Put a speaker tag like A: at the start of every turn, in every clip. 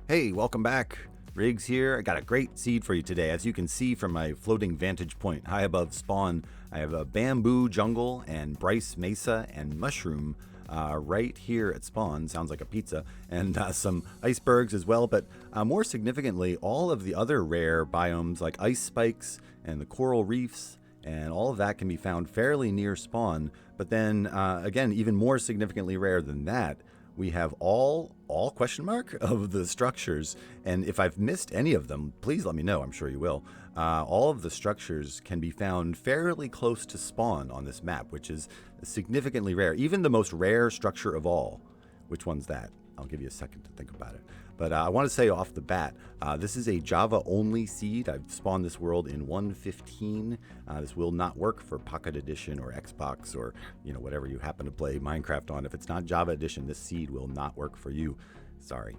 A: Hey, welcome back. Riggs here. I got a great seed for you today. As you can see from my floating vantage point high above spawn, I have a bamboo jungle and Bryce, Mesa, and Mooshrooms right here at spawn. Sounds like a pizza. And some icebergs as well. But more significantly, all of the other rare biomes like ice spikes and the coral reefs and all of that can be found fairly near spawn. But then again, even more significantly rare than that, we have all question mark of the structures, and if I've missed any of them, please let me know. I'm sure you will. All of the structures can be found fairly close to spawn on this map, which is significantly rare. Even the most rare structure of all. Which one's that? I'll give you a second to think about it. But I want to say off the bat, this is a Java-only seed. I've spawned this world in 1.15. This will not work for Pocket Edition or Xbox or whatever you happen to play Minecraft on. If it's not Java Edition, this seed will not work for you. Sorry.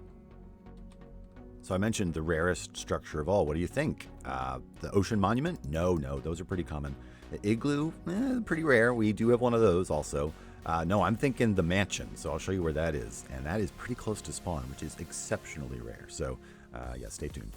A: So I mentioned the rarest structure of all. What do you think? The Ocean Monument? No, those are pretty common. The Igloo? Pretty rare. We do have one of those also. No, I'm thinking the mansion, so I'll show you where that is. And that is pretty close to spawn, which is exceptionally rare. So, yeah, stay tuned.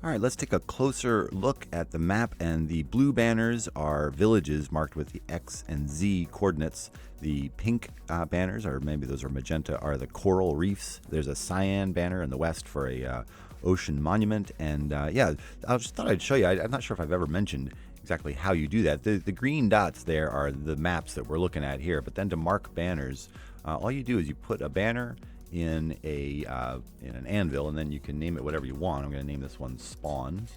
A: All right, let's take a closer look at the map. And the blue banners are villages marked with the X and Z coordinates. The pink banners, or maybe those are magenta, are the coral reefs. There's a cyan banner in the west for a ocean monument. And yeah, I just thought I'd show you. I'm not sure if I've ever mentioned exactly how you do that. The green dots there are the maps that we're looking at here, but then to mark banners, all you do is you put a banner in an anvil, and then you can name it whatever you want. I'm going to name this one Spawn,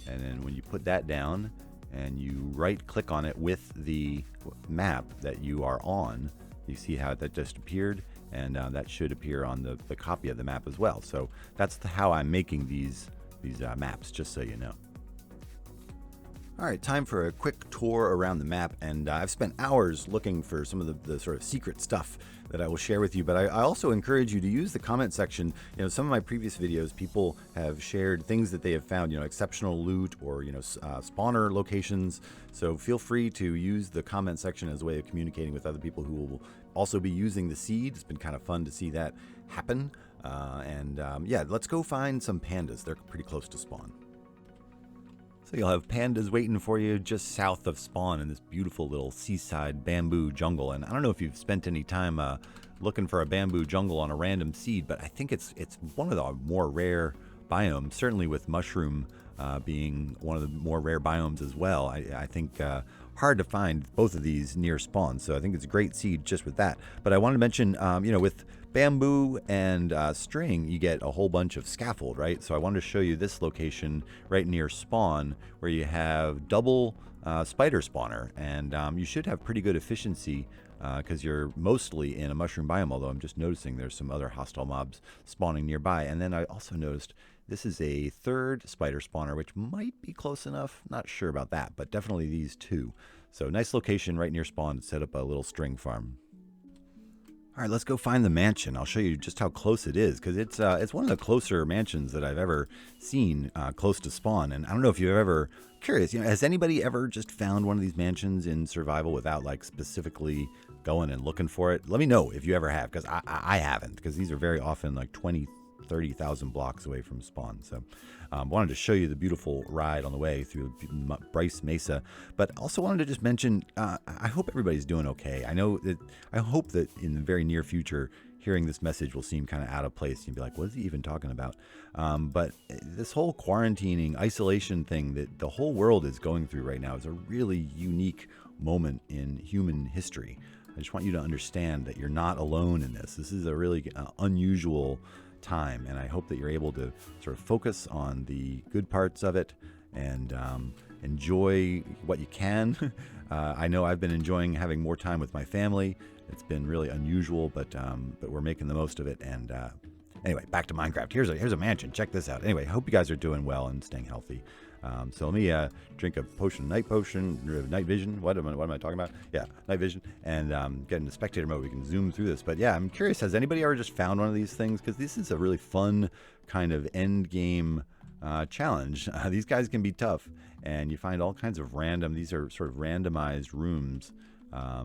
A: and then when you put that down and you right click on it with the map that you are on, you see how that just appeared, and that should appear on the copy of the map as well. So that's how I'm making these maps, just so you know. All right, time for a quick tour around the map, and I've spent hours looking for some of the sort of secret stuff that I will share with you, but I also encourage you to use the comment section. Some of my previous videos, people have shared things that they have found, exceptional loot or, spawner locations, so feel free to use the comment section as a way of communicating with other people who will also be using the seed. It's been kind of fun to see that happen, yeah, let's go find some pandas. They're pretty close to spawn. So you'll have pandas waiting for you just south of spawn in this beautiful little seaside bamboo jungle. And I don't know if you've spent any time looking for a bamboo jungle on a random seed, but I think it's one of the more rare biomes, certainly with Mooshroom being one of the more rare biomes as well. I think hard to find both of these near spawn, so I think it's a great seed just with that. But I wanted to mention, with bamboo and string, you get a whole bunch of scaffold, right? So I wanted to show you this location right near spawn where you have double spider spawner, and you should have pretty good efficiency because you're mostly in a mushroom biome, although I'm just noticing there's some other hostile mobs spawning nearby. And then I also noticed this is a third spider spawner, which might be close enough. Not sure about that, but definitely these two. So nice location right near spawn to set up a little string farm. All right, let's go find the mansion. I'll show you just how close it is, because it's one of the closer mansions that I've ever seen close to spawn. And I don't know if you've ever curious, has anybody ever just found one of these mansions in survival without like specifically going and looking for it? Let me know if you ever have, because I haven't, because these are very often like 30,000 blocks away from spawn. So wanted to show you the beautiful ride on the way through Bryce Mesa, but also wanted to just mention, I hope everybody's doing okay. I hope that in the very near future, hearing this message will seem kind of out of place. You'd be like, what is he even talking about? But this whole quarantining, isolation thing that the whole world is going through right now is a really unique moment in human history. I just want you to understand that you're not alone in this. This is a really unusual time, and I hope that you're able to sort of focus on the good parts of it and enjoy what you can. I know I've been enjoying having more time with my family. It's been really unusual, but we're making the most of it. And anyway, back to Minecraft. Here's a mansion. Check this out. Anyway, I hope you guys are doing well and staying healthy. So let me drink a night potion, night vision. What am I talking about? Yeah, night vision, and get into spectator mode. We can zoom through this. But yeah, I'm curious, has anybody ever just found one of these things? Because this is a really fun kind of end game challenge. These guys can be tough, and you find all kinds of these are sort of randomized rooms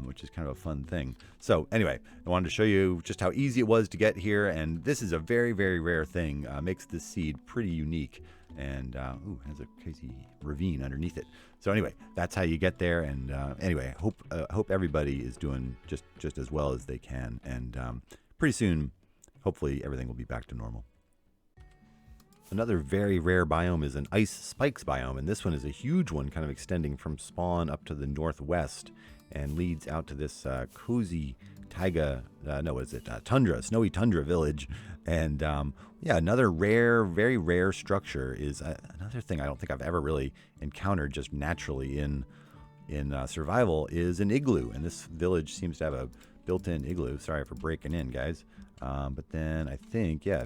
A: which is kind of a fun thing. So anyway, I wanted to show you just how easy it was to get here, and this is a very, very rare thing. Makes this seed pretty unique, and ooh, has a crazy ravine underneath it. So anyway, that's how you get there. And anyway, hope everybody is doing just as well as they can, and pretty soon, hopefully, everything will be back to normal. Another very rare biome is an ice spikes biome, and this one is a huge one, kind of extending from spawn up to the northwest and leads out to this cozy Taiga, tundra, snowy tundra village. And yeah, another rare, very rare structure is another thing I don't think I've ever really encountered just naturally in survival is an igloo. And this village seems to have a built-in igloo. Sorry for breaking in, guys. But then I think, yeah,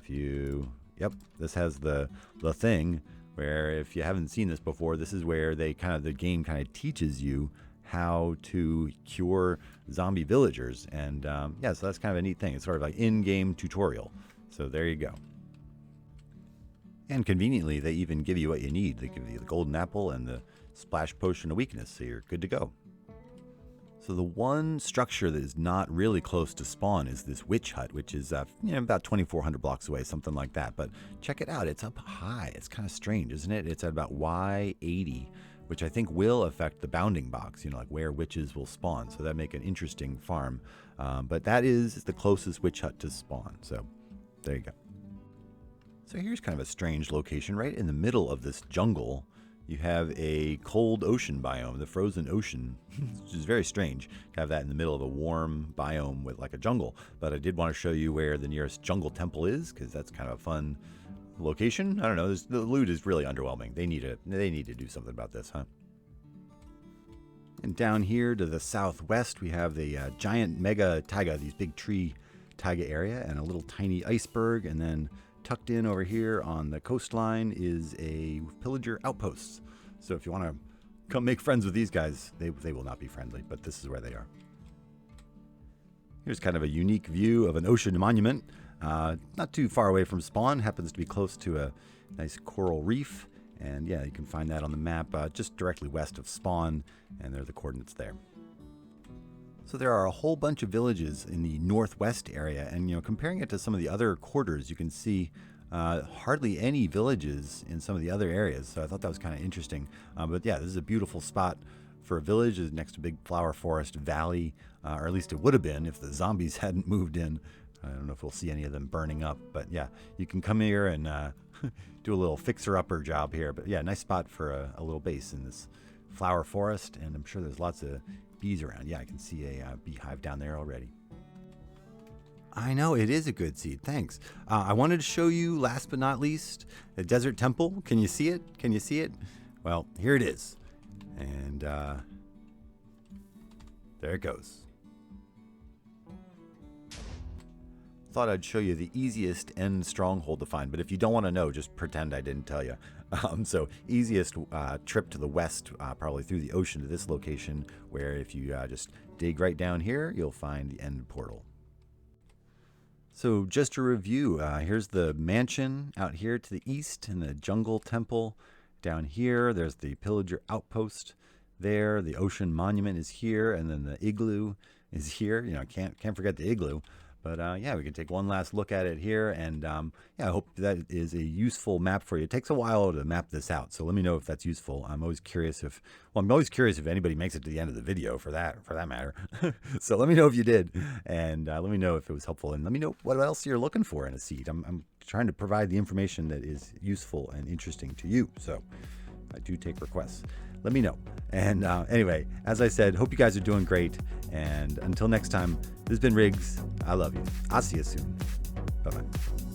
A: yep, this has the thing where if you haven't seen this before, this is where the game kind of teaches you how to cure zombie villagers. And yeah, so that's kind of a neat thing. It's sort of like in-game tutorial. So there you go. And conveniently, they even give you what you need. They give you the golden apple and the splash potion of weakness, so you're good to go. So the one structure that is not really close to spawn is this witch hut, which is about 2,400 blocks away, something like that. But check it out. It's up high. It's kind of strange, isn't it? It's at about Y80, which I think will affect the bounding box, like where witches will spawn. So that'd make an interesting farm. But that is the closest witch hut to spawn. So there you go. So here's kind of a strange location. Right in the middle of this jungle, you have a cold ocean biome, the frozen ocean, which is very strange to have that in the middle of a warm biome with like a jungle. But I did want to show you where the nearest jungle temple is, because that's kind of a fun location. I don't know. The loot is really underwhelming. They need to do something about this, huh? And down here to the southwest, we have the giant mega taiga, these big tree taiga area, and a little tiny iceberg. And then tucked in over here on the coastline is a Pillager Outpost. So if you want to come make friends with these guys, they will not be friendly, but this is where they are. Here's kind of a unique view of an ocean monument. Not too far away from spawn, happens to be close to a nice coral reef. And yeah, you can find that on the map just directly west of spawn, and there are the coordinates there. So there are a whole bunch of villages in the northwest area, and comparing it to some of the other quarters, you can see hardly any villages in some of the other areas. So I thought that was kind of interesting. But yeah, this is a beautiful spot for a village. It's next to a big flower forest valley, or at least it would have been if the zombies hadn't moved in. I don't know if we'll see any of them burning up, but yeah, you can come here and do a little fixer-upper job here. But yeah, nice spot for a little base in this flower forest, and I'm sure there's lots of bees around. Yeah, I can see a beehive down there already. I know, it is a good seed. Thanks. I wanted to show you, last but not least, a desert temple. Can you see it? Can you see it? Well, here it is. And there it goes. Thought I'd show you the easiest end stronghold to find, but if you don't want to know, just pretend I didn't tell you. So easiest trip to the west, probably through the ocean to this location, where if you just dig right down here, you'll find the end portal. So just to review, here's the mansion out here to the east, and the jungle temple down here. There's the Pillager Outpost there. The ocean monument is here, and then the igloo is here. Can't forget the igloo. But yeah, we can take one last look at it here, and yeah, I hope that is a useful map for you. It takes a while to map this out, so let me know if that's useful. I'm always curious if anybody makes it to the end of the video, for that matter. So let me know if you did, and let me know if it was helpful, and let me know what else you're looking for in a seed. I'm trying to provide the information that is useful and interesting to you, so I do take requests. Let me know. And anyway, as I said, hope you guys are doing great. And until next time, this has been Riggs. I love you. I'll see you soon. Bye-bye.